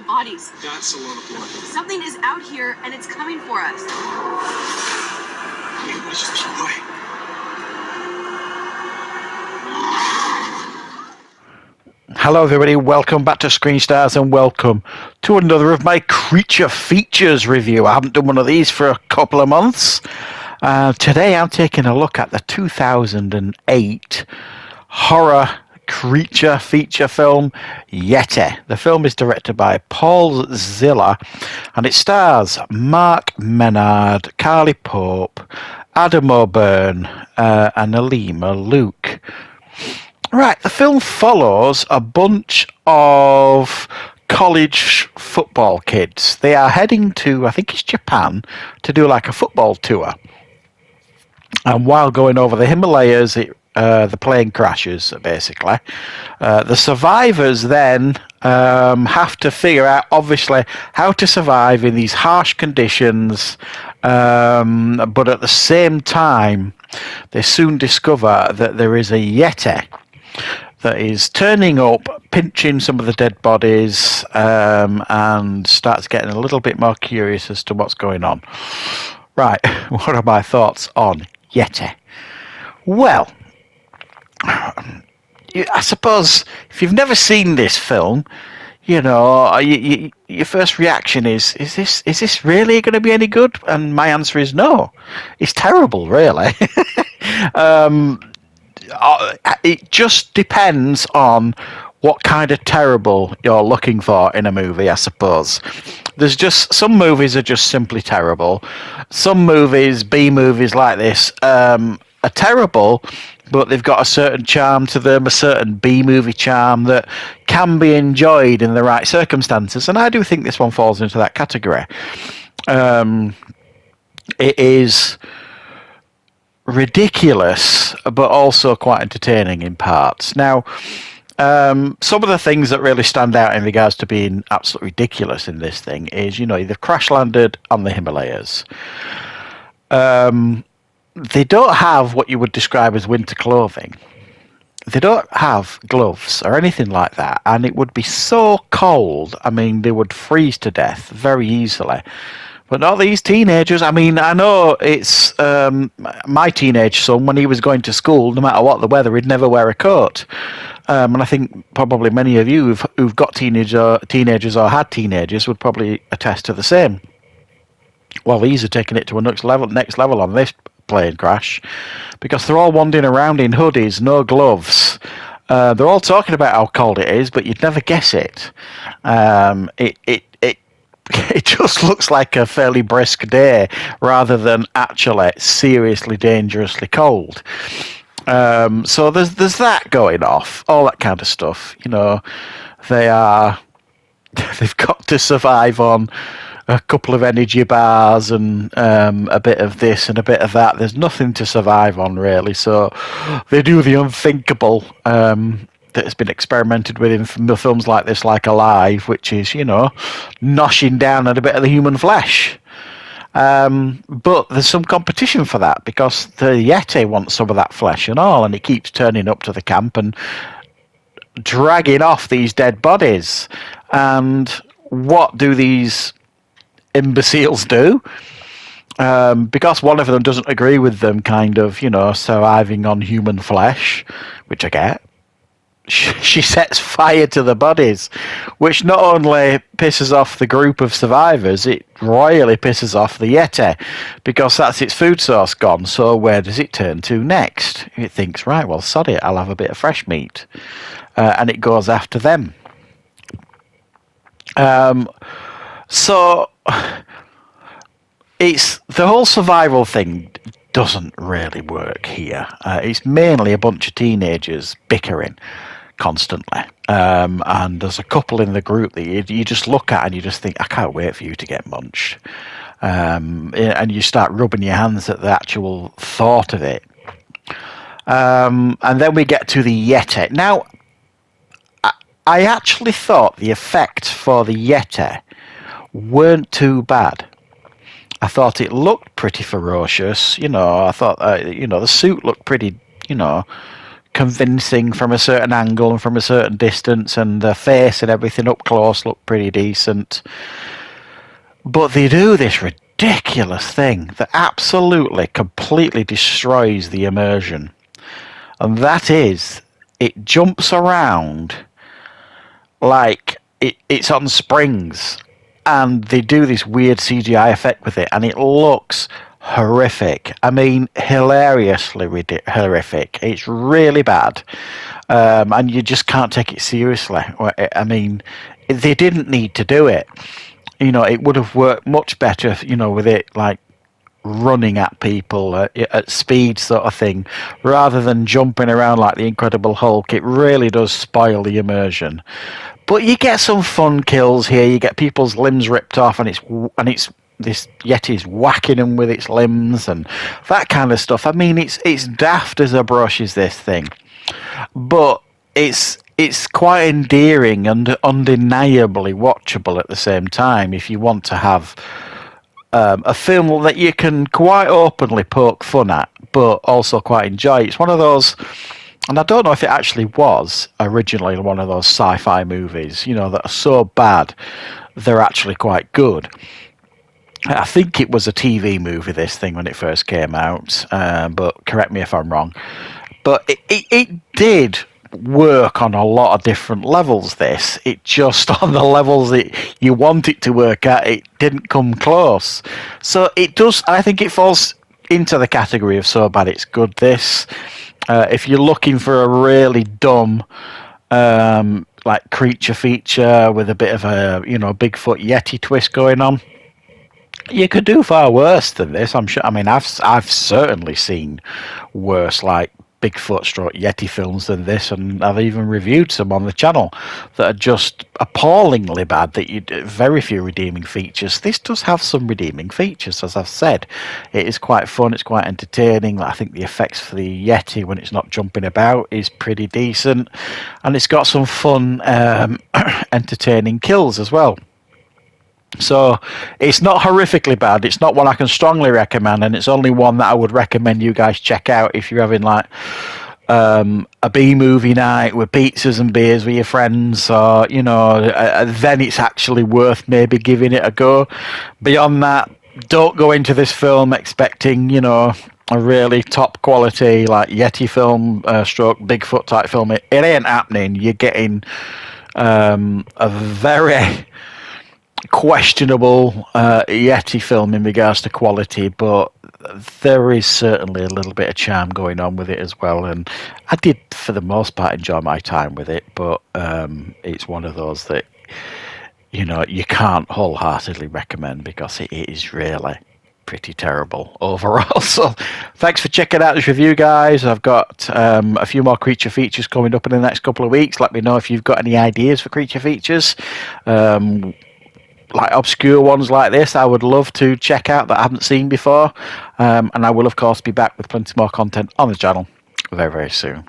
bodies. That's a lot of blood. Something is out here, and it's coming for us. Hey, let's just keep going. Hello everybody, welcome back to Screenstars and welcome to another of my creature features review. I haven't done one of these for a couple of months. Today I'm taking a look at the 2008 horror creature feature film Yeti. The film is directed by Paul Ziller and it stars Mark Menard, Carly Pope, Adam O'Byrne and Alima Luke. Right, the film follows a bunch of college football kids. They are heading to, I think it's Japan, to do like a football tour. And while going over the Himalayas, the plane crashes, basically. The survivors then have to figure out, obviously, how to survive in these harsh conditions, but at the same time, they soon discover that there is a Yeti that is turning up, pinching some of the dead bodies, and starts getting a little bit more curious as to what's going on. Right, what are my thoughts on Yeti? Well, I suppose if you've never seen this film, you know, your first reaction is this really going to be any good? And my answer is no. It's terrible, really. It just depends on what kind of terrible you're looking for in a movie, I suppose. There's just some movies are just simply terrible. Some movies, B movies like this, are terrible, but they've got a certain charm to them, a certain B movie charm that can be enjoyed in the right circumstances. And I do think this one falls into that category. It is ridiculous, but also quite entertaining in parts. Now, some of the things that really stand out in regards to being absolutely ridiculous in this thing is, you know, they've crash landed on the Himalayas. They don't have what you would describe as winter clothing. They don't have gloves or anything like that, and it would be so cold. I mean, they would freeze to death very easily. But not these teenagers. I mean, I know it's my teenage son, when he was going to school, no matter what the weather, he'd never wear a coat. And I think probably many of you who've got teenagers or had teenagers would probably attest to the same. Well, these are taking it to a next level on this plane crash, because they're all wandering around in hoodies, no gloves. They're all talking about how cold it is, but you'd never guess it. It just looks like a fairly brisk day rather than actually seriously dangerously cold. So there's that going off, all that kind of stuff. You know, they've got to survive on a couple of energy bars and a bit of this and a bit of that. There's nothing to survive on, really. So they do the unthinkable that has been experimented with in films like this, like Alive, which is, you know, noshing down at a bit of the human flesh. But there's some competition for that, because the Yeti wants some of that flesh and all, and it keeps turning up to the camp and dragging off these dead bodies. And what do these imbeciles do? Because one of them doesn't agree with them kind of, you know, surviving on human flesh, which I get. She sets fire to the bodies, which not only pisses off the group of survivors, it royally pisses off the Yeti, because that's its food source gone. So where does it turn to next? It thinks, right, well, sod it, I'll have a bit of fresh meat. And it goes after them. So it's the whole survival thing doesn't really work here. It's mainly a bunch of teenagers bickering constantly, and there's a couple in the group that you just look at and you just think, I can't wait for you to get munched, and you start rubbing your hands at the actual thought of it. And then we get to the Yeti. Now, I actually thought the effects for the Yeti weren't too bad. I thought it looked pretty ferocious. You know, I thought, the suit looked pretty, convincing from a certain angle and from a certain distance, and the face and everything up close looked pretty decent. But they do this ridiculous thing that absolutely, completely destroys the immersion. And that is, it jumps around like it's on springs. And they do this weird CGI effect with it, and it looks horrific. I mean, hilariously horrific. It's really bad. And you just can't take it seriously. I mean, they didn't need to do it. It would have worked much better, with it like running at people at speed sort of thing, rather than jumping around like the Incredible Hulk. It really does spoil the immersion. But you get some fun kills here. You get people's limbs ripped off, and it's this Yeti's whacking them with its limbs and that kind of stuff. I mean, it's daft as a brush, is this thing, but it's quite endearing and undeniably watchable at the same time. If you want to have a film that you can quite openly poke fun at, but also quite enjoy. It's one of those, and I don't know if it actually was originally one of those sci-fi movies, that are so bad they're actually quite good. I think it was a TV movie, this thing, when it first came out, but correct me if I'm wrong. But it did work on a lot of different levels, this. It just, on the levels that you want it to work at, it didn't come close. So it does, I think it falls into the category of so bad it's good, this. If you're looking for a really dumb like creature feature with a bit of a Bigfoot Yeti twist going on, you could do far worse than this, I'm sure. I mean, I've certainly seen worse like Bigfoot stroke Yeti films than this, and I've even reviewed some on the channel that are just appallingly bad, very few redeeming features. This does have some redeeming features, as I've said. It is quite fun, it's quite entertaining. I think the effects for the Yeti when it's not jumping about is pretty decent, and it's got some fun entertaining kills as well. So it's not horrifically bad. It's not one I can strongly recommend, and it's only one that I would recommend you guys check out if you're having like a B-movie night with pizzas and beers with your friends, or then it's actually worth maybe giving it a go. Beyond that, don't go into this film expecting a really top quality like Yeti film, stroke Bigfoot type film. It ain't happening. You're getting a very questionable Yeti film in regards to quality, but there is certainly a little bit of charm going on with it as well, and I did for the most part enjoy my time with it, but it's one of those that you can't wholeheartedly recommend because it is really pretty terrible overall. So thanks for checking out this review, guys. I've got a few more creature features coming up in the next couple of weeks. Let me know if you've got any ideas for creature features, like obscure ones like this. I would love to check out that I haven't seen before, and I will of course be back with plenty more content on the channel very, very soon.